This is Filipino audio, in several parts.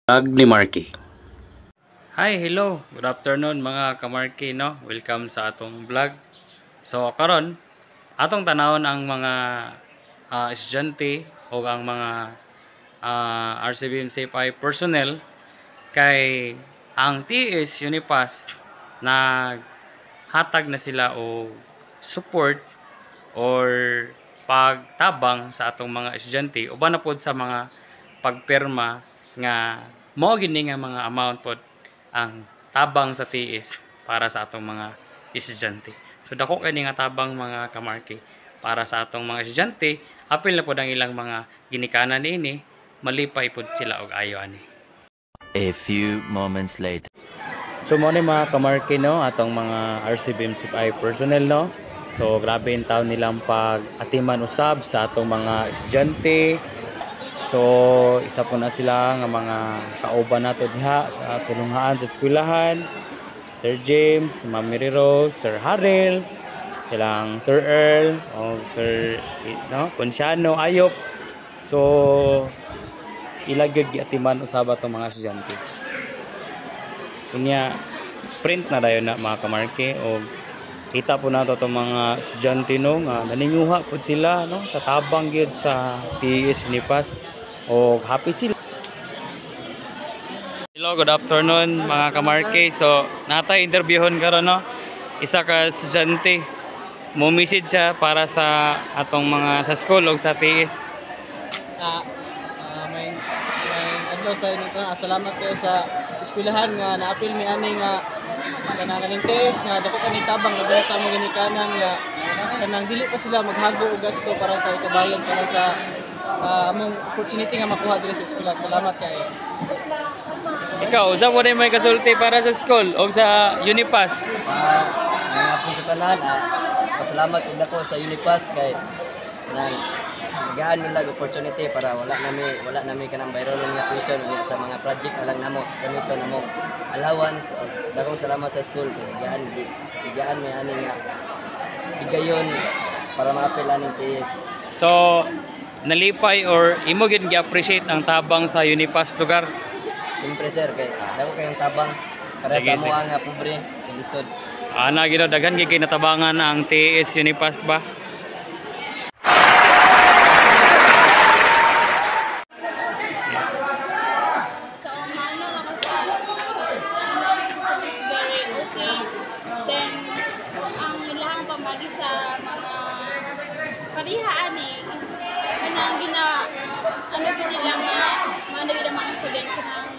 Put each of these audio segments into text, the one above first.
Vlog ni Marky. Hi, hello. Good afternoon mga ka-Marky, no? Welcome sa atong vlog. So karon atong tanawon ang mga estudyante o ang mga RCBMCFI personnel kay ang TS Unipass hatag na sila o support or pagtabang sa atong mga estudyante uban na pod sa mga pagpirma nga mao gini nga mga amount pod ang tabang sa TS para sa atong mga estudyante. So dako kani nga tabang mga ka-Marky para sa atong mga estudyante, apil na pod ang ilang mga ginikanan niini, malipay pod sila og ayo ani. A few moments later. So mo ni mga ka-Marky, no, atong mga RCBMCFI personnel, no. So grabe yung taon nilang pag-atiman usab sa atong mga estudyante. So isa po na sila nga mga kauban nato diha sa tulungaan sa eskwelahan. Sir James, Ma'am Mary Rose, Sir Harrell, silang Sir Earl, o Sir Ponciano, Ayop. So ilagid giatiman usab atong mga estudyante. Kunya print na dayon na mga ka-Marky, o kita po nato itong mga estudyante, no, nga naninguha po sila, no, sa tabang gyud sa TS Unipass, o happy sila. Hello, good afternoon mga ka-Marky. So natay interviewon karon, no, isa ka estudyante mo message siya para sa atong mga sa school o sa TS. may adlaw sa inyo ka. Salamat kayo sa eskwelahan nga naapil mi ani nga kanang TS nga dako kani tabang labi sa among ginikanan nga kanang dili pa sila maghago og gasto para sa ikabayan para sa among opportunity nga makuha diri sa eskwelahan. Salamat kayo. Ikaw, usa mo na may kasulti para sa school o sa Unipass? Mga po sa tanan, pasalamat din ako sa Unipass kay nagaan nila opportunity para wala nami kanang bayron nga tuition sa mga project na lang namo gamito namo allowance. Dakong salamat sa school kay gigaan mi ani nga higayon para maapil aning TS. So nalipay or imo gid gi-appreciate ang tabang sa Unipass lugar? Siyempre sir, kay dako kayong tabang para Sige, sa mga nga pobre lisod. Ana gid daghan gyud kay natabangan ang TS Unipass ba? So, umano ako sa is very okay. Then, ang ilahang pamagi sa mga parihaan is kanang ano gid lang nga mano gid ang mga student kanang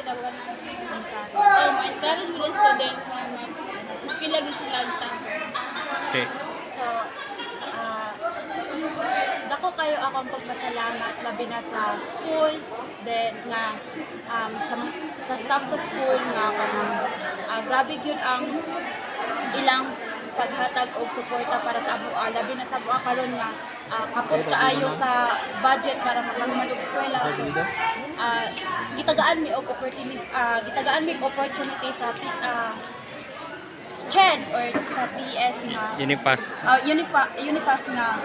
tawagan ng ma-encourage gid ang student nga mag-eskwela gid sila agtang. Okay. So, dako kayo akong pagpasalamat labi na sa school, then nga sa staff sa school nga kanang grabe gyud ang ilang paghatag og suporta para sa amo, labi na sa amo karon nga kapos kaayo sa budget para makahuman og eskwela. So, gitagaan mi og opportunity sa CHED or sa TS na Unipass. Unipass na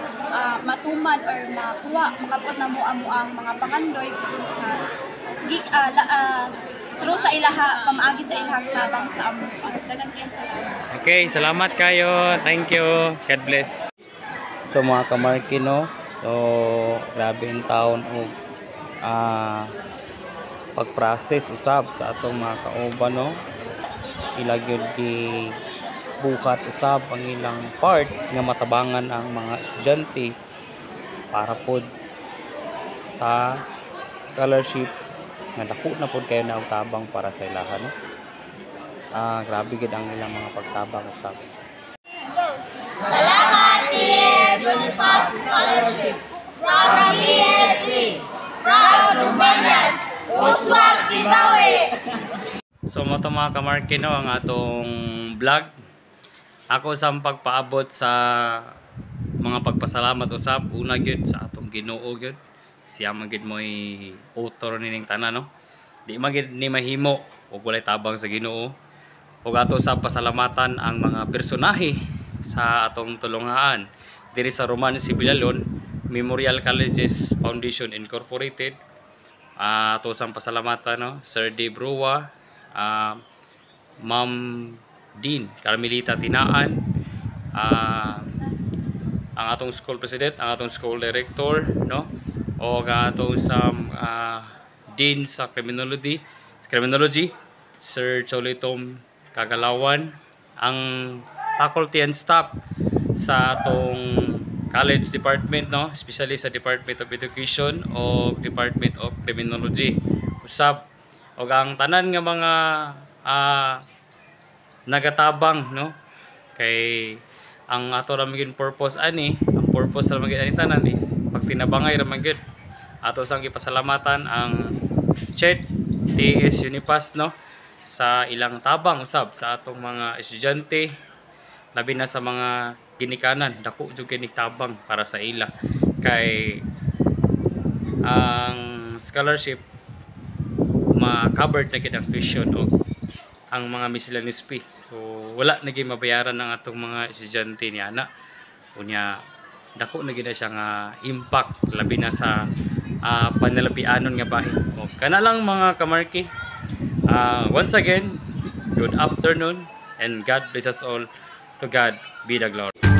matuman or makabot na mo ang mga pangandoy through sa ilaha pamaagi sa ilahang tabang sa amo. Dagan kayo salamat. Okay, salamat kayo. Thank you. God bless. So mga ka-Marky, no, so grabe yung taon o pag-process usab sa atong mga kauban, no, ilagyod gi bukat usab ang ilang part nga matabangan ang mga estudyante para pod sa scholarship nga dako na pod kayo na tabang para sa ilaha, no. Grabe gid ang ilang mga pagtabang usab. Salamat TS Unipass Scholarship from EL3. Proud Romanians. Uswag Tibawi. So mo to mga ka-Marky, no, ang atong vlog. Ako sa pagpaabot sa mga pagpasalamat usab una gyud sa atong Ginoo gyud. Siya man gyud moy author nining tanan, no. Di man gyud ni mahimo ug walay tabang sa Ginoo. Ug ato sa pasalamatan ang mga personahe sa atong tulungaan diri sa Roman Sibilalon Memorial Colleges Foundation Incorporated, ato sang pasalamatan no, Sir Dave Rua, Ma'am Dean Carmelita Tinaan, ang atong school president, ang atong school director no, o ang atong sa dean sa criminology Sir Cholitom Kagalawan, ang faculty and staff sa atong college department no, especially sa Department of Education o Department of Criminology usab, og ang tanan nga mga nagatabang no, kay ang ato ra maging purpose ani, ang purpose ra maging ani tanan is pagtinabangay ra man gyud. Ato sang gipasalamatan ang CHED TS Unipas no sa ilang tabang usab sa atong mga estudyante, labi na sa mga ginikanan, dako jud kay tabang para sa ila, kay ang scholarship ma-covered na gid ang tuition o ang mga miscellaneous fee. So wala na gid mabayaran ng atong mga estudyante ni ana. Unya dako na gid siya nga impact labi na sa panalapianon nga bahin. O kana lang mga kamarki. Once again, good afternoon and God bless us all. To God be the glory.